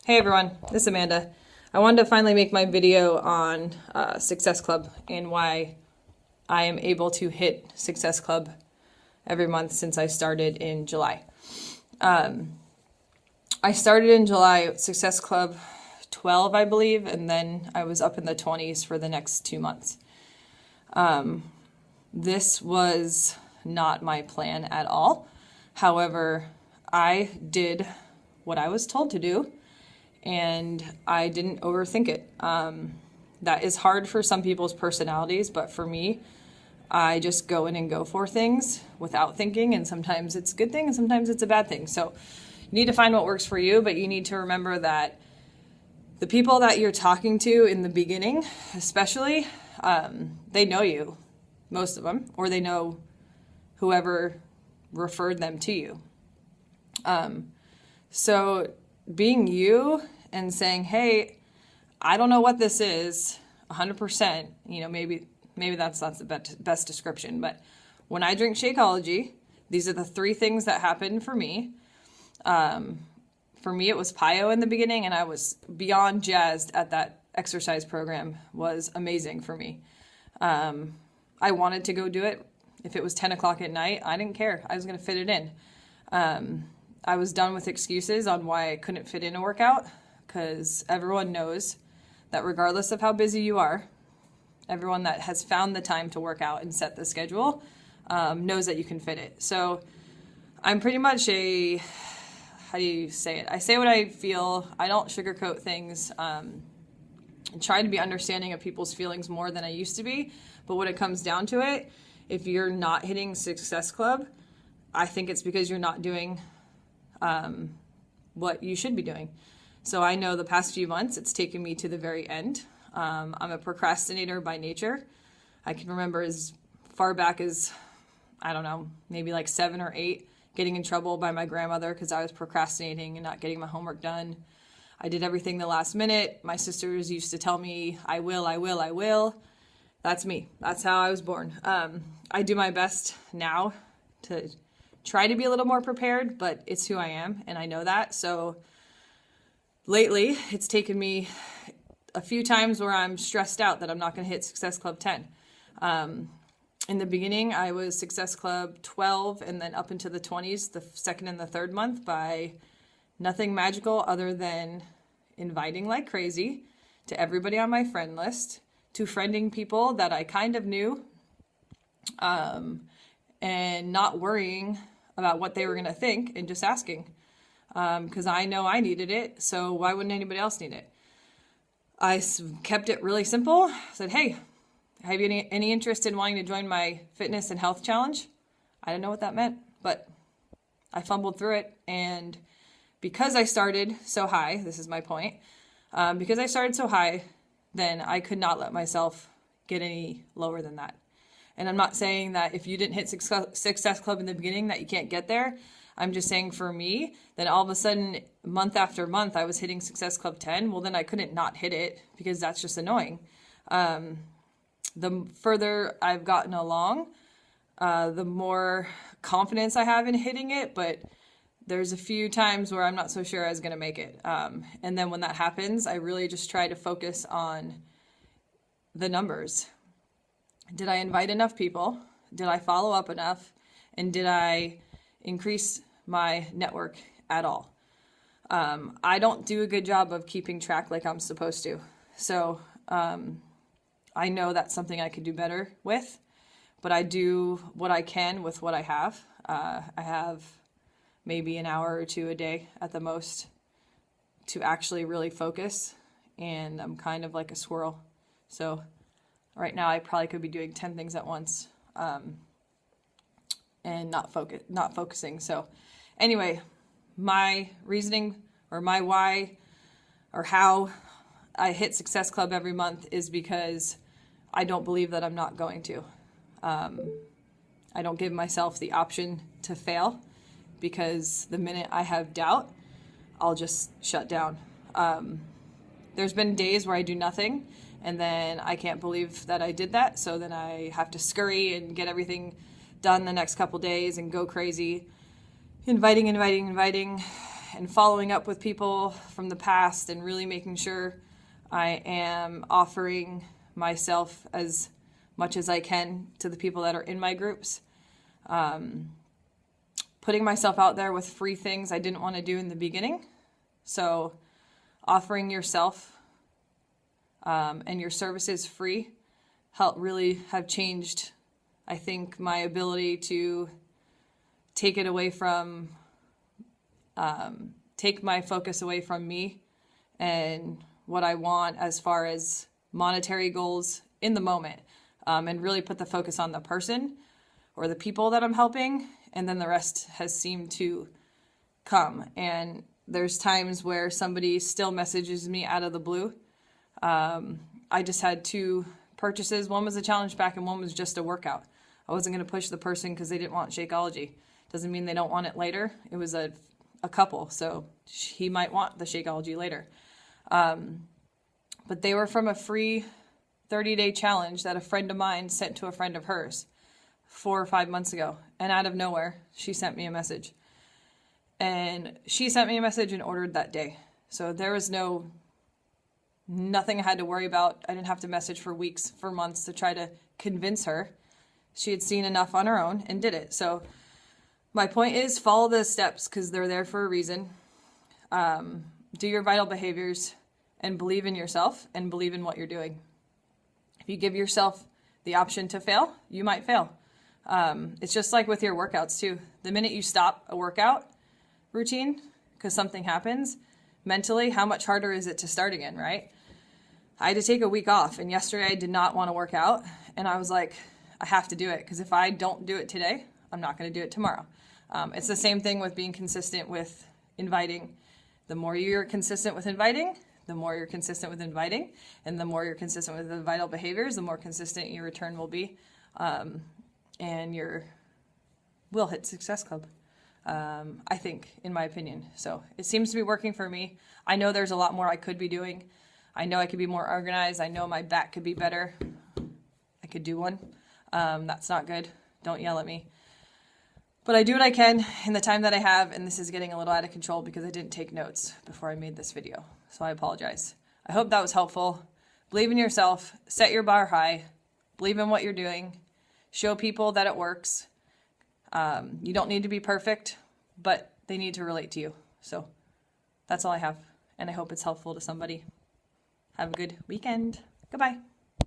Hey everyone, this is Amanda. I wanted to finally make my video on Success Club and why I am able to hit Success Club every month since I started in July. I started in July, Success Club 12, I believe, and then I was up in the 20s for the next 2 months. This was not my plan at all. However, I did what I was told to do, and I didn't overthink it. That is hard for some people's personalities, but for me, I just go in and go for things without thinking, and sometimes it's a good thing and sometimes it's a bad thing. So you need to find what works for you, but you need to remember that the people that you're talking to in the beginning, especially, they know you, most of them, or they know whoever referred them to you. So being you and saying, hey, I don't know what this is 100%, maybe that's not the best description, but when I drink Shakeology, these are the 3 things that happened for me. For me, it was PIO in the beginning, and I was beyond jazzed at that exercise program. Was amazing for me. I wanted to go do it. If it was 10 o'clock at night, I didn't care. I was going to fit it in. I was done with excuses on why I couldn't fit in a workout, because everyone knows that regardless of how busy you are, everyone that has found the time to work out and set the schedule knows that you can fit it. So I'm pretty much how do you say it? I say what I feel. I don't sugarcoat things. I try to be understanding of people's feelings more than I used to be. But when it comes down to it, if you're not hitting Success Club, I think it's because you're not doing what you should be doing. So I know the past few months it's taken me to the very end. I'm a procrastinator by nature. I can remember as far back as, I don't know, maybe like 7 or 8, getting in trouble by my grandmother because I was procrastinating and not getting my homework done. I did everything the last minute. My sisters used to tell me, I will. That's me. That's how I was born. I do my best now to try to be a little more prepared, but it's who I am, and I know that. So lately, it's taken me a few times where I'm stressed out that I'm not going to hit Success Club 10. In the beginning, I was Success Club 12 and then up into the 20s, the second and the third month, by nothing magical other than inviting like crazy to everybody on my friend list, to friending people that I kind of knew, and not worrying about what they were going to think and just asking, because I know I needed it, so why wouldn't anybody else need it? I kept it really simple. Said, hey, have you any interest in wanting to join my fitness and health challenge? I didn't know what that meant, but I fumbled through it, and because I started so high, this is my point, because I started so high, then I could not let myself get any lower than that. And I'm not saying that if you didn't hit Success Club in the beginning that you can't get there. I'm just saying for me, then all of a sudden, month after month, I was hitting Success Club 10. Well, then I couldn't not hit it because that's just annoying. The further I've gotten along, the more confidence I have in hitting it, but there's a few times where I'm not so sure I was going to make it. And then when that happens, I really just try to focus on the numbers. Did I invite enough people? Did I follow up enough? And did I increase my network at all? I don't do a good job of keeping track like I'm supposed to. So I know that's something I could do better with, but I do what I can with what I have. I have maybe an hour or 2 a day at the most to actually really focus, and I'm kind of like a squirrel. So right now I probably could be doing 10 things at once and not focusing. So anyway, my reasoning or my why or how I hit Success Club every month is because I don't believe that I'm not going to. I don't give myself the option to fail, because the minute I have doubt, I'll just shut down. There's been days where I do nothing, and then I can't believe that I did that, so then I have to scurry and get everything done the next couple days and go crazy, inviting, and following up with people from the past and really making sure I am offering myself as much as I can to the people that are in my groups. Putting myself out there with free things I didn't want to do in the beginning. So offering yourself and your services free really have changed, I think, my ability to take it away from, take my focus away from me and what I want as far as monetary goals in the moment, and really put the focus on the person or the people that I'm helping, and then the rest has seemed to come. And there's times where somebody still messages me out of the blue. I just had 2 purchases. One was a challenge pack and one was just a workout. I wasn't going to push the person because they didn't want Shakeology. Doesn't mean they don't want it later. It was a couple, so he might want the Shakeology later. But they were from a free 30-day challenge that a friend of mine sent to a friend of hers 4 or 5 months ago. And out of nowhere, she sent me a message. And she sent me a message and ordered that day. So there was nothing I had to worry about. I didn't have to message for weeks, for months to try to convince her. She had seen enough on her own and did it. So my point is, follow the steps because they're there for a reason. Do your vital behaviors and believe in yourself and believe in what you're doing. If you give yourself the option to fail, you might fail. It's just like with your workouts too. The minute you stop a workout routine because something happens, mentally, how much harder is it to start again, right? I had to take a week off, and yesterday I did not want to work out, and I was like, I have to do it because if I don't do it today, I'm not going to do it tomorrow. It's the same thing with being consistent with inviting. The more you're consistent with inviting, the more you're consistent with inviting, and the more you're consistent with the vital behaviors, the more consistent your return will be, and will hit Success Club, I think, in my opinion. So it seems to be working for me. I know there's a lot more I could be doing. I know I could be more organized. I know my back could be better. I could do one. That's not good. Don't yell at me. But I do what I can in the time that I have, and this is getting a little out of control because I didn't take notes before I made this video. So I apologize. I hope that was helpful. Believe in yourself. Set your bar high. Believe in what you're doing. Show people that it works. You don't need to be perfect, but they need to relate to you. So that's all I have, and I hope it's helpful to somebody. Have a good weekend. Goodbye.